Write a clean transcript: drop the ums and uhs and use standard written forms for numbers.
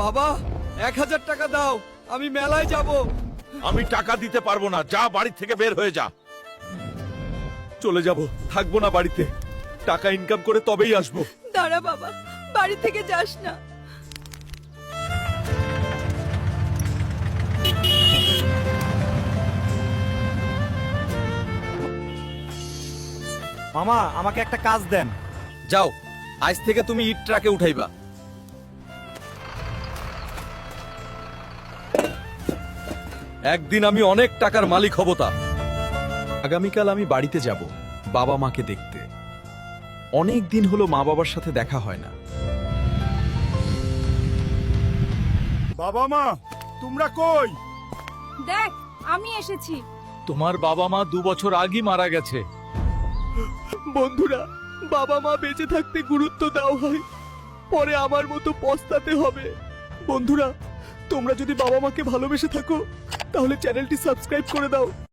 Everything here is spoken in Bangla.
বাবা 1000 টাকা দাও, আমি মেলায় যাব। আমি টাকা দিতে পারবো না, যা বাড়ি থেকে বের হয়ে যা। চলে যাব, থাকবো না বাড়িতে, টাকা ইনকাম করে তবেই আসবো। দাঁড়া বাবা, বাড়ি থেকে যাস না। মামা আমাকে একটা কাজ দেন। যাও, আজ থেকে তুমি ইট ট্রাকে উঠাইবা। একদিন আমি অনেক টাকার মালিক হব। তা আগামীকাল আমি বাড়িতে যাব বাবা মাকে দেখতে। অনেক দিন হলো মা বাবার সাথে দেখা হয় না। বাবা মা তোমরা কই? দেখ, আমি এসেছি। তোমার বাবা মা 2 বছর আগেই মারা গেছে। বন্ধুরা, বাবা মা বেঁচে থাকতে গুরুত্ব দাও হয়, পরে আমার মতো পস্তাতে হবে। বন্ধুরা, তোমরা যদি বাবা মাকে ভালোবেসে থাকো তাহলে চ্যানেলটি সাবস্ক্রাইব করে দাও।